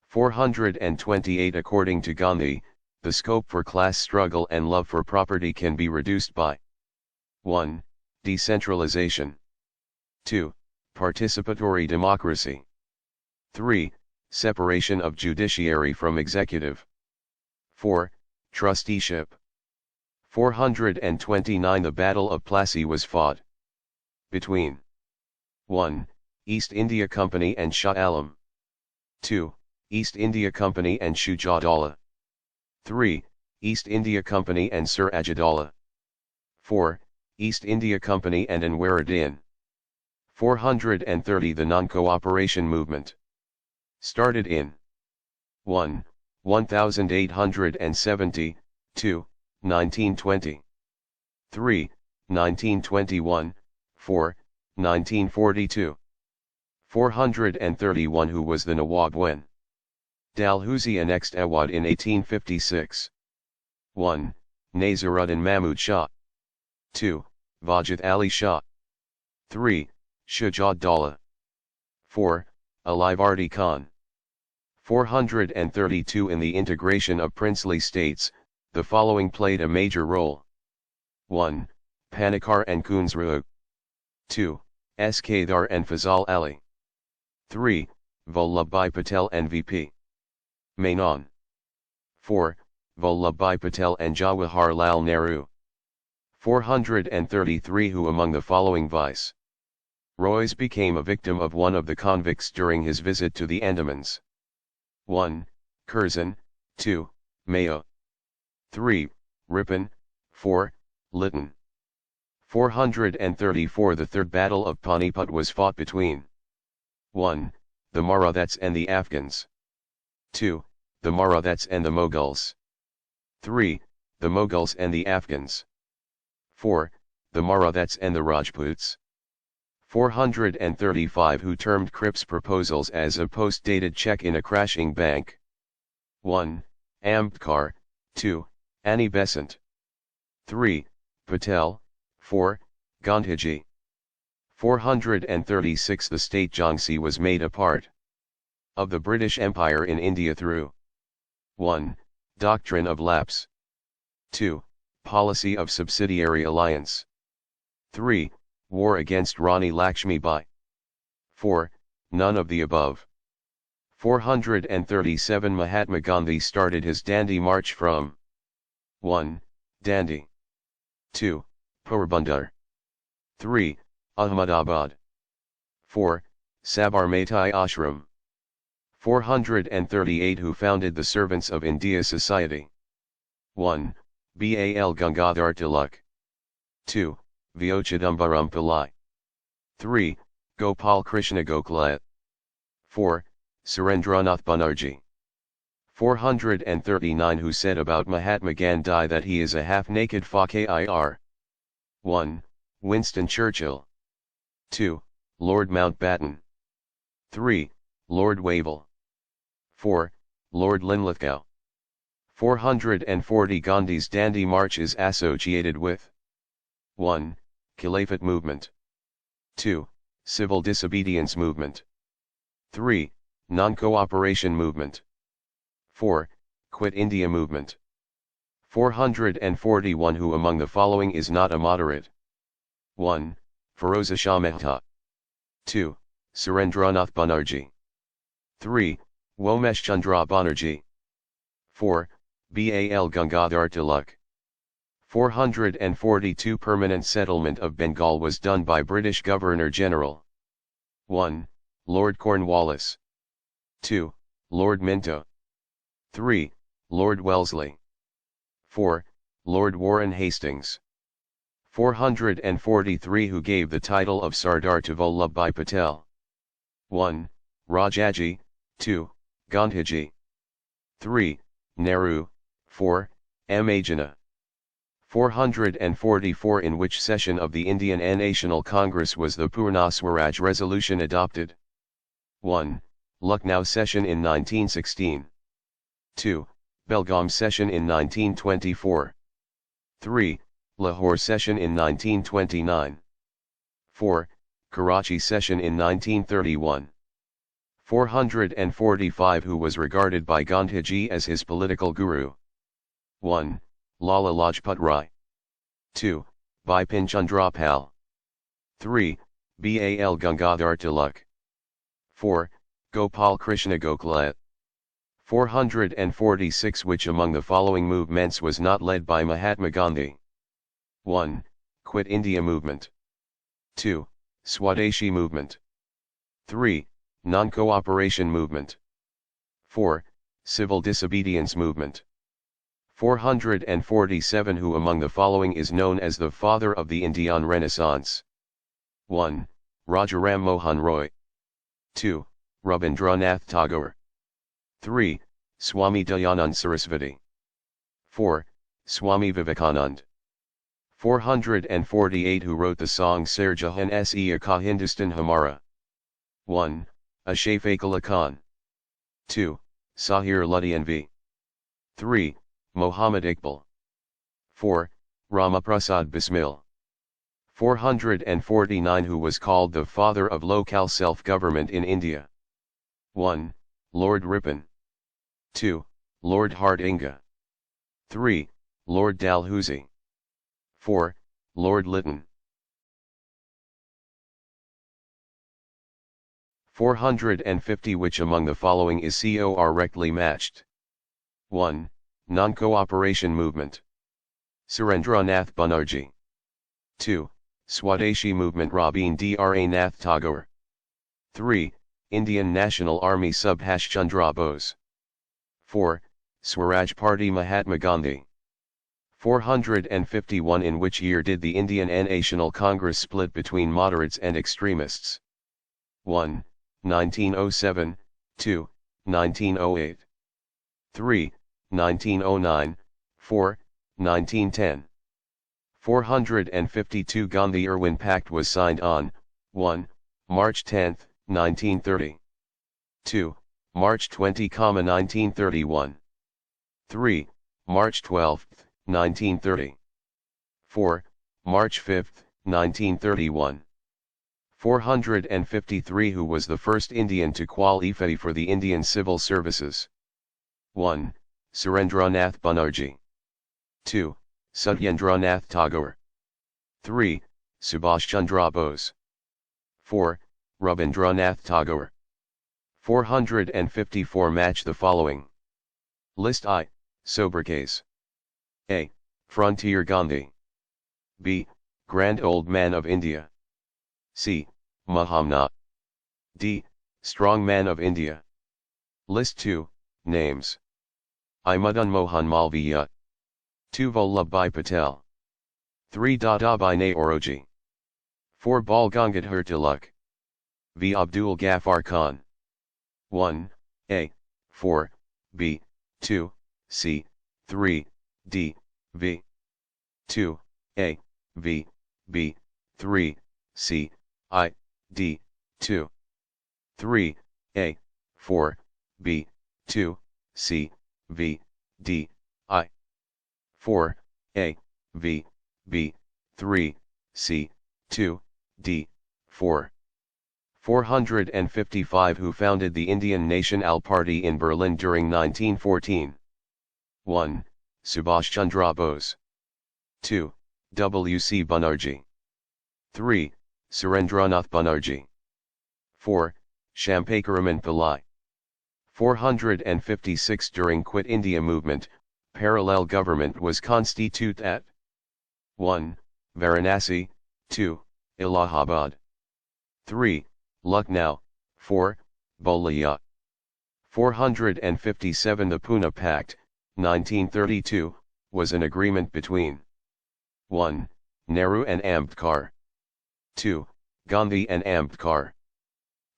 S2: 428 According to Gandhi, the scope for class struggle and love for property can be reduced by 1. Decentralization. 2. Participatory democracy. 3. Separation of judiciary from executive. 4. Trusteeship. 429 The Battle of Plassey was fought between 1. East India Company and Shah Alam. 2. East India Company and Shuja'd-Daula. 3. East India Company and Sir Ajud-Daula. 4. East India Company and Anwaruddin. 430 The non-cooperation movement started in 1. 1870, 2. 1920. 3. 1921, 4. 1942. 431 Who was the Nawab when Dalhousie annexed Awadh in 1856? 1. Naziruddin Mahmud Shah. 2. Wajid Ali Shah. 3. Shuja'd-Daula. 4. Alivardi Khan. 432 In the integration of princely states, the following played a major role. 1. Panikkar and Kunzru. 2. Skadar and Fazal Ali. 3. Vallabhbhai Patel and V.P. Menon. 4. Vallabhbhai Patel and Jawaharlal Nehru. 433 Who among the following vice Roys became a victim of one of the convicts during his visit to the Andamans? 1. Curzon, 2. Mayo. 3. Ripon, 4. Lytton. 434 The Third Battle of Panipat was fought between 1. The Marathas and the Afghans. 2. The Marathas and the Mughals. 3. The Mughals and the Afghans. 4. The Marathas and the Rajputs. 435 Who termed Cripps' proposals as a post-dated check in a crashing bank? 1. Ambedkar, 2. Annie Besant. 3. Patel, 4. Gandhiji. 436 The state Jhansi was made a part of the British Empire in India through 1. Doctrine of lapse. 2. Policy of subsidiary alliance. 3. War against Rani Lakshmi Bai. 4. None of the above. 437 Mahatma Gandhi started his Dandi march from 1. Dandi. 2. Porbandar. 3. Ahmedabad. 4. Sabarmati Ashram. 438 Who founded the Servants of India Society? 1. Bal Gangadhar Tilak. 2. Vyochidambaram Pillai. 3. Gopal Krishna Gokhale. 4. Surendranath Banerjee. 439 Who said about Mahatma Gandhi that he is a half-naked fakir? 1. Winston Churchill. 2. Lord Mountbatten. 3. Lord Wavell. 4. Lord Linlithgow. 440 Gandhi's Dandi March is associated with 1. Khilafat movement. 2. Civil disobedience movement. 3. Non-cooperation movement. 4. Quit India movement. 441 Who among the following is not a moderate? 1. Feroza Shah Mehta. 2. Surendranath Banerjee. 3. Womesh Chandra Banerjee. 4. Bal Gangadhar Tilak. 442 Permanent settlement of Bengal was done by British Governor-General. 1. Lord Cornwallis. 2. Lord Minto. 3. Lord Wellesley. 4. Lord Warren Hastings. 443 Who gave the title of Sardar to Vallabhbhai Patel? 1. Rajaji. 2. Gandhiji. 3. Nehru. 4. M. Jinnah. 444 In which session of the Indian National Congress was the Purna Swaraj resolution adopted? 1. Lucknow session in 1916. 2. Belgaum session in 1924. 3. Lahore session in 1929. 4. Karachi session in 1931. 445 Who was regarded by Gandhiji as his political guru? 1. Lala Lajpat Rai. 2. Bipin Chandra Pal. 3. Bal Gangadhar Tilak. 4. Gopal Krishna Gokhale. 446 Which among the following movements was not led by Mahatma Gandhi? 1. Quit India movement. 2. Swadeshi movement. 3. Non-cooperation movement. 4. Civil disobedience movement. 447 Who among the following is known as the father of the Indian Renaissance? 1. Rajaram Mohan Roy. 2. Rabindranath Tagore. 3. Swami Dayanand Sarasvati. 4. Swami Vivekanand. 448 Who wrote the song Sar Jahan Se Ka Hindustan Hamara? 1. Ashfaq Ali Khan. 2. Sahir Ludhianvi. 3. Muhammad Iqbal. 4. Ramaprasad Bismil. 449 Who was called the father of local self-government in India? 1. Lord Ripon. 2. Lord Hardinge. 3. Lord Dalhousie. 4. Lord Lytton. 450 Which among the following is correctly matched? 1. Non-cooperation movement. Surendranath Banerjee. 2. Swadeshi movement Rabindranath Nath Tagore. 3. Indian National Army Subhash Chandra Bose. 4. Swaraj Party Mahatma Gandhi. 451 In which year did the Indian National Congress split between moderates and extremists? 1. 1907, 2. 1908. 3. 1909, 4. 1910. 452 Gandhi-Irwin Pact was signed on 1. March 10, 1930. 2. March 20, 1931. 3. March 12, 1930. 4. March 5, 1931. 453 Who was the first Indian to qualify for the Indian Civil Services? 1. Surendranath Banerjee. 2. Satyendranath Tagore. 3. Subhash Chandra Bose. 4. Rabindranath Tagore. 454 Match the following. List I. Sobriquets. A. Frontier Gandhi. B. Grand Old Man of India. C. Mahamna. D. Strong Man of India. List 2, names. I. Madan Mohan Malviya. 2. Vallabhbhai Patel. 3. Dadabhai Naoroji. 4. Bal Gangadhar Tilak. V. Abdul Ghaffar Khan. 1. A. 4. B. 2. C. 3. D. V. 2. A. V. B. 3. C. I. D. 2. 3. A. 4. B. 2. C. V. D. I. 4. A. V. B. 3. C. 2. D. 4. 455 Who founded the Indian National Party in Berlin during 1914? 1. Subhash Chandra Bose. 2. W. C. Banerjee. 3. Surendranath Banerjee. 4. Shampakaraman Pillai. 456 During Quit India movement, parallel government was constituted at 1. Varanasi, 2. Allahabad. 3. Lucknow, 4. Bolia. 457 The Pune Pact, 1932, was an agreement between 1. Nehru and Ambedkar. 2. Gandhi and Ambedkar.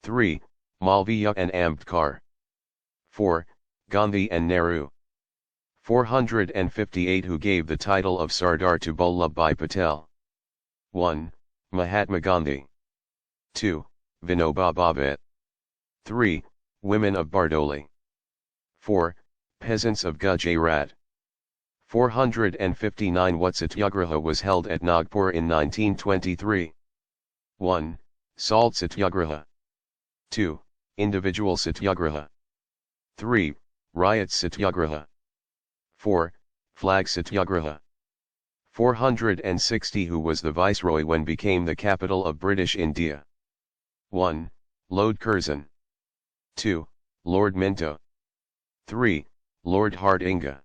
S2: 3. Malviya and Ambedkar. 4. Gandhi and Nehru. 458 Who gave the title of Sardar to Vallabhbhai Patel? 1. Mahatma Gandhi. 2. Vinoba Bhave. 3. Women of Bardoli. 4. Peasants of Gujarat. 459 What satyagraha was held at Nagpur in 1923? 1. Salt satyagraha. 2. Individual satyagraha. 3. Riot satyagraha. 4. Flag satyagraha. 460 Who was the viceroy when became the capital of British India? 1. Lord Curzon. 2. Lord Minto. 3. Lord Hardinge.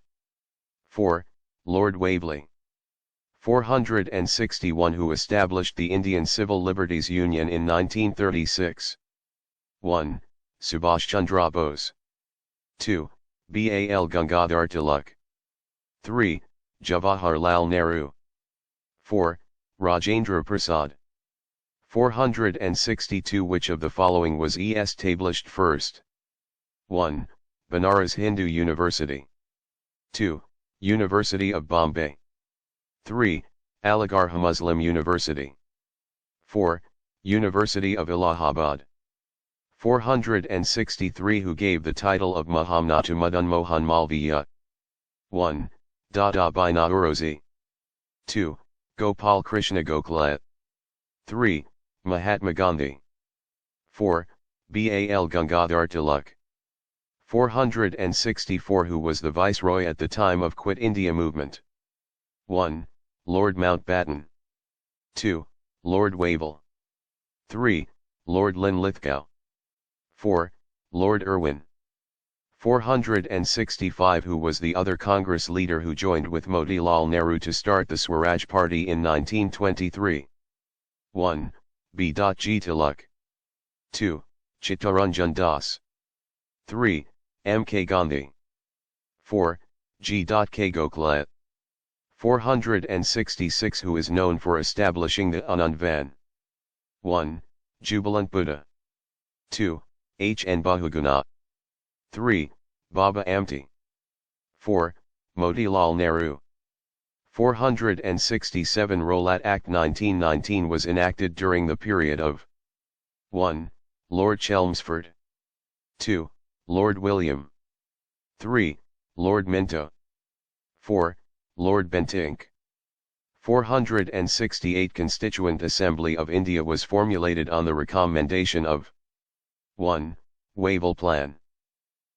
S2: 4. Lord Waverley. 461 Who established the Indian Civil Liberties Union in 1936? 1. Subhash Chandra Bose. 2. Bal Gangadhar Tilak. 3. Jawaharlal Nehru. 4. Rajendra Prasad. 462 Which of the following was established first? 1. Banaras Hindu University. 2. University of Bombay. 3. Aligarh Muslim University. 4. University of Allahabad. 463 Who gave the title of Mahamna to Madan Mohan Malviya? 1. Dadabhai Naoroji. 2. Gopal Krishna Gokhale. 3. Mahatma Gandhi. 4. Bal Gangadhar Tilak. 464 Who was the viceroy at the time of Quit India movement? 1. Lord Mountbatten. 2. Lord Wavell. 3. Lord Linlithgow. 4. Lord Irwin. 465 Who was the other Congress leader who joined with Motilal Nehru to start the Swaraj Party in 1923? 1. B. G. Tilak. 2. Chittaranjan Das. 3. M. K. Gandhi. 4. G. K. Gokhale. 466 Who is known for establishing the Anand Van? 1. Jubilant Buddha. 2. H. N. Bahuguna. 3. Baba Amty. 4. Motilal Nehru. 467 Rowlatt Act 1919 was enacted during the period of 1. Lord Chelmsford. 2. Lord William. 3. Lord Minto. 4. Lord Bentinck. 468 Constituent Assembly of India was formulated on the recommendation of 1. Wavell Plan.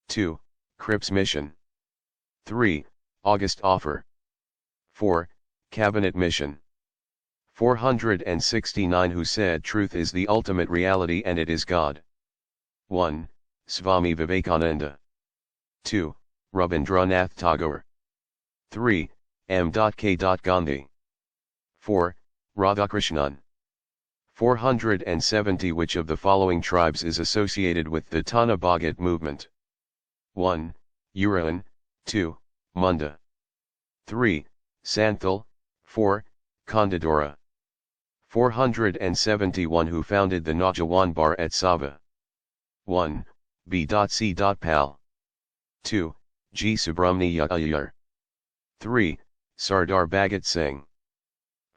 S2: 2. Cripps Mission. 3. August Offer. 4. Cabinet Mission. 469 Who said truth is the ultimate reality and it is God? 1. Swami Vivekananda. 2. Rabindranath Tagore. 3. M. K. Gandhi. 4. Radhakrishnan. 470 Which of the following tribes is associated with the Tana Bhagat movement? 1. Urayan, 2. Munda. 3. Santhal, 4. Kondadora. 471 Who founded the Naujawan Bar at Sava? 1. B.C. Pal. 2. G. Subramaniya Iyer. 3. Sardar Bhagat Singh.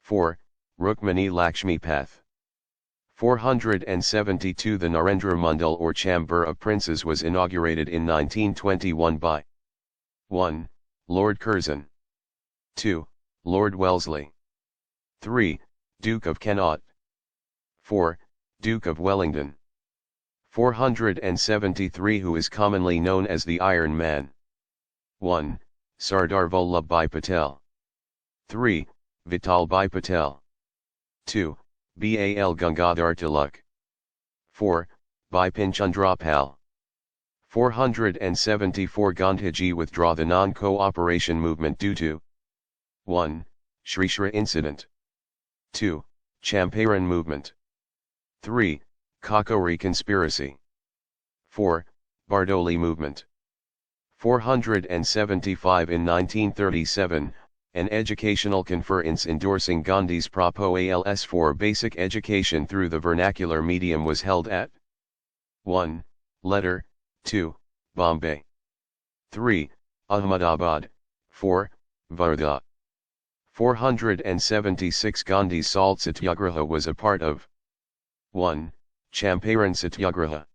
S2: 4. Rukmani Lakshmi Path. 472 The Narendra Mandal or Chamber of Princes was inaugurated in 1921 by 1. Lord Curzon. 2. Lord Wellesley. 3. Duke of Connaught. 4. Duke of Wellington. 473 Who is commonly known as the Iron Man? 1. Sardar Vallabhbhai Patel. 3. Vitalbhai Patel. 2. Bal Gangadhar Tilak. 4. Bipin Chandra Pal. 474 Gandhiji withdraw the non-cooperation movement due to 1. Sri Shri incident. 2. Champaran movement. 3. Kakori conspiracy. 4. Bardoli movement. 475 In 1937, an educational conference endorsing Gandhi's Propos for basic education through the vernacular medium was held at 1. Letter, 2. Bombay. 3. Ahmedabad, 4. Varda. 476 Gandhi's Salt Satyagraha was a part of 1. Champaran Satyagraha.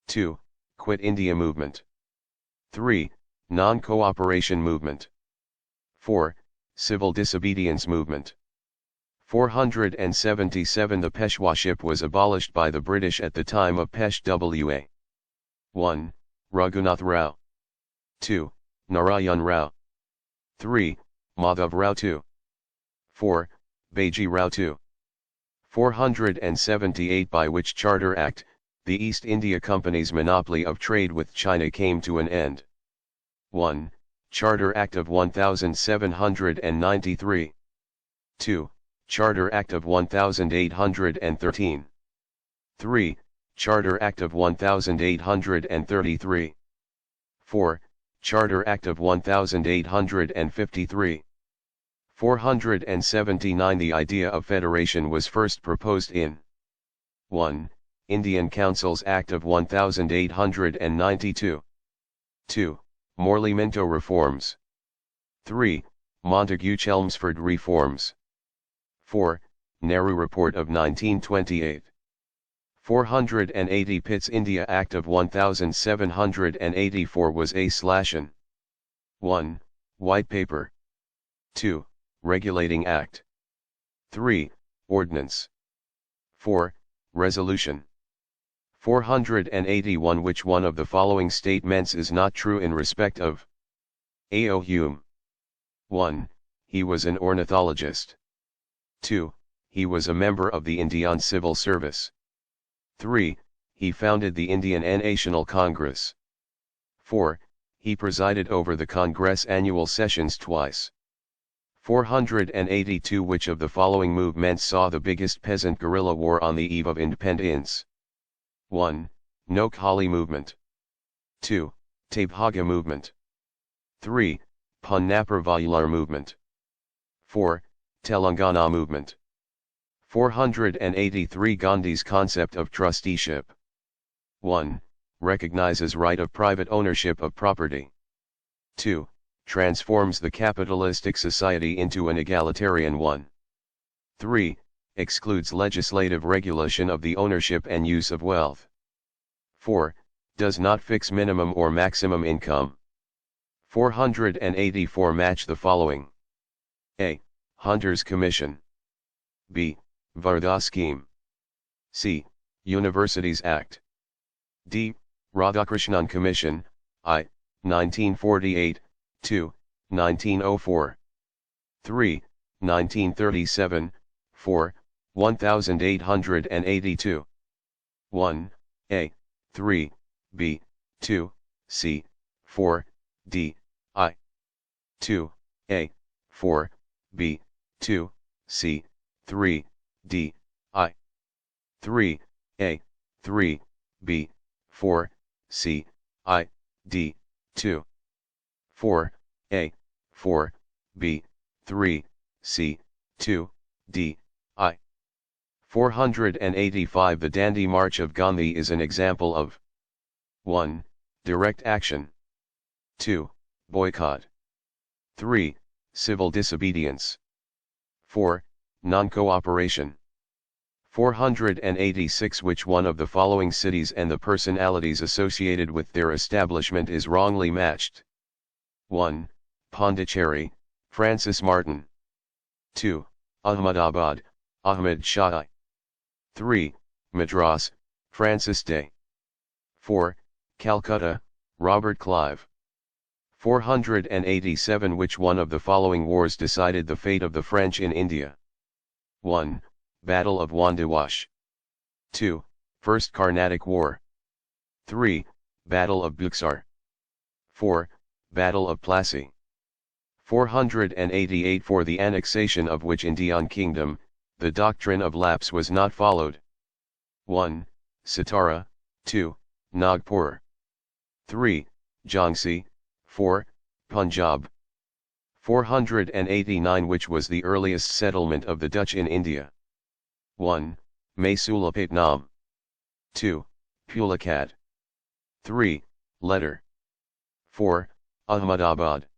S2: 2. Quit India movement. 3. Non-cooperation movement. 4. Civil disobedience movement. 477 The Peshwaship was abolished by the British at the time of Peshwa. 1. Raghunath Rao. 2. Narayan Rao. 3. Madhav Rao II. 4. Baji Rao II. 478 By which Charter Act, the East India Company's monopoly of trade with China came to an end. 1. Charter Act of 1793. 2. Charter Act of 1813. 3. Charter Act of 1833. 4. Charter Act of 1853. 479 The idea of federation was first proposed in 1. Indian Councils Act of 1892. 2. Morley-Minto Reforms. 3. Montagu-Chelmsford Reforms. 4. Nehru Report of 1928. 480 Pitt's India Act of 1784 was a/an 1. White Paper. 2. Regulating Act. 3. Ordinance. 4. Resolution. 481 Which one of the following statements is not true in respect of A.O. Hume? 1. He was an ornithologist. 2. He was a member of the Indian Civil Service. 3. He founded the Indian National Congress. 4. He presided over the Congress annual sessions twice. 482 Which of the following movements saw the biggest peasant guerrilla war on the eve of independence? 1. Noakhali movement. 2. Tabhaga movement. 3. Ponnapur movement. 4. Telangana movement. 483 Gandhi's concept of trusteeship. 1. Recognizes right of private ownership of property. 2. Transforms the capitalistic society into an egalitarian one. 3. Excludes legislative regulation of the ownership and use of wealth. 4. Does not fix minimum or maximum income. 484 Match the following. A. Hunter's Commission. B. Varda Scheme. C. Universities Act. D. Radhakrishnan Commission, I. 1948, 2. 1904. 3. 1937, 4. 1882. 1. A. 3. B. 2. C. 4. D. I. 2. A. 4. B. 2. C. 3. D. I. 3. A. 3. B. 4. C. I. D. 2, 4, A, 4, B, 3, C, 2, D, I. 485 The Dandi March of Gandhi is an example of 1. Direct action. 2. Boycott. 3. Civil disobedience. 4. Non-cooperation. 486 Which one of the following cities and the personalities associated with their establishment is wrongly matched? 1. Pondicherry, Francis Martin. 2. Ahmedabad, Ahmed Shah. 3. Madras, Francis Day. 4. Calcutta, Robert Clive. 487 Which one of the following wars decided the fate of the French in India? 1. Battle of Wandiwash. 2. First Carnatic War. 3. Battle of Buxar. 4. Battle of Plassey. 488 For the annexation of which Indian kingdom, the doctrine of lapse was not followed? 1. Satara. 2. Nagpur. 3. Jhansi. 4. Punjab. 489 Which was the earliest settlement of the Dutch in India? 1. Masulipatam. 2. Pulicat. 3. Letter. 4. Ahmedabad.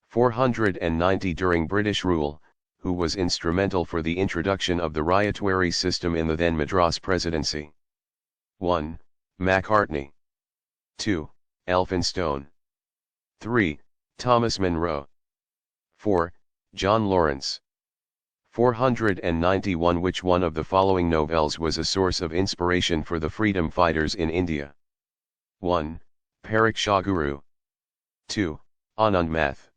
S2: 490 During British rule, who was instrumental for the introduction of the ryotwary system in the then Madras Presidency? 1. Macartney. 2. Elphinstone. 3. Thomas Munro. 4. John Lawrence. 491 Which one of the following novels was a source of inspiration for the freedom fighters in India? 1. Pariksha Guru. 2. Anand Math.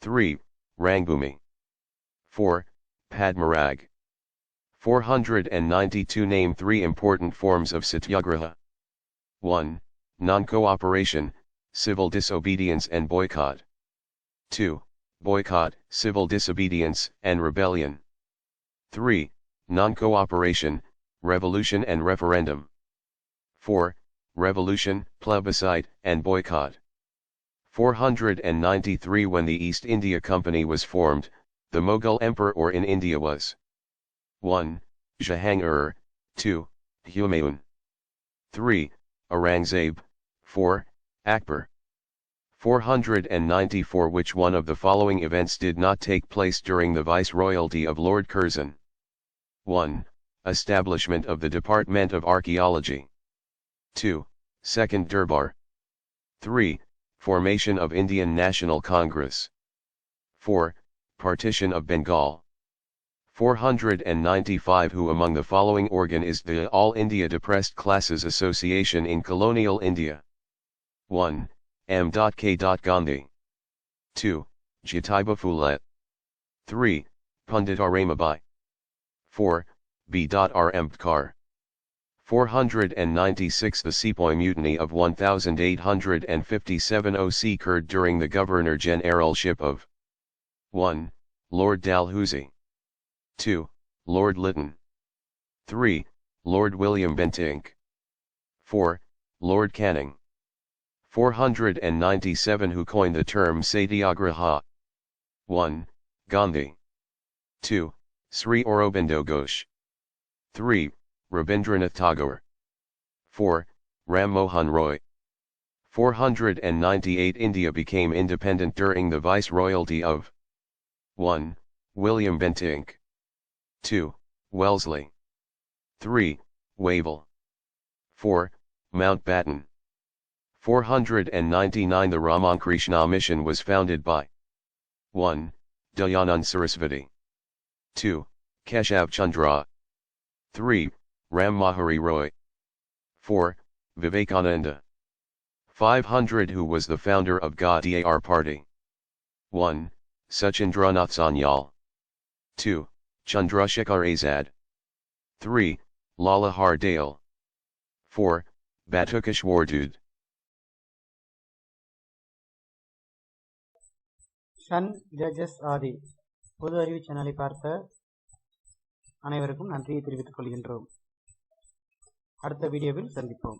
S2: 3. Rangbhumi. 4. Padmarag. 492 Name 3 important forms of satyagraha. 1. Non-cooperation, civil disobedience and boycott. 2. Boycott, civil disobedience, and rebellion. 3. Non-cooperation, revolution and referendum. 4. Revolution, plebiscite, and boycott. 493 When the East India Company was formed, the Mughal emperor in India was 1. Jahangir. 2. Humayun. 3. Aurangzeb. 4. Akbar. 494 Which one of the following events did not take place during the viceroyalty of Lord Curzon? 1. Establishment of the Department of Archaeology. 2. Second Durbar. 3. Formation of Indian National Congress. 4. Partition of Bengal. 495 Who among the following organ is the All India Depressed Classes Association in colonial India? 1. M.K. Gandhi. 2. Jyotiba Phule. 3. Pandit Ramabai. 4. B.R. Ambedkar. 496 The Sepoy Mutiny of 1857 OC occurred during the Governor-Generalship of 1. Lord Dalhousie. 2. Lord Lytton. 3. Lord William Bentinck. 4. Lord Canning. 497 Who coined the term Satyagraha? 1. Gandhi. 2. Sri Aurobindo Ghosh. 3. Rabindranath Tagore. 4. Ram Mohan Roy. 498 India became independent during the viceroyalty of 1. William Bentinck. 2. Wellesley. 3. Wavell. 4. Mountbatten. 499 The Ramakrishna Mission was founded by 1. Dayanand Sarasvati. 2. Keshav Chandra. 3. Ram Mahari Roy. 4. Vivekananda. 500 Who was the founder of Gandhar Party? 1. Suchendranath Sanyal. 2. Chandrasekhar Azad. 3. Lala Hardale. 4. Batukeshwar Dude.
S1: ஷன் judges ஆதி பொது அறிவு சேனலை பார்த்த அனைவருக்கும் நன்றியை தெரிவித்துக் கொள்கின்றோம். அடுத்த வீடியோவில் சந்திப்போம்.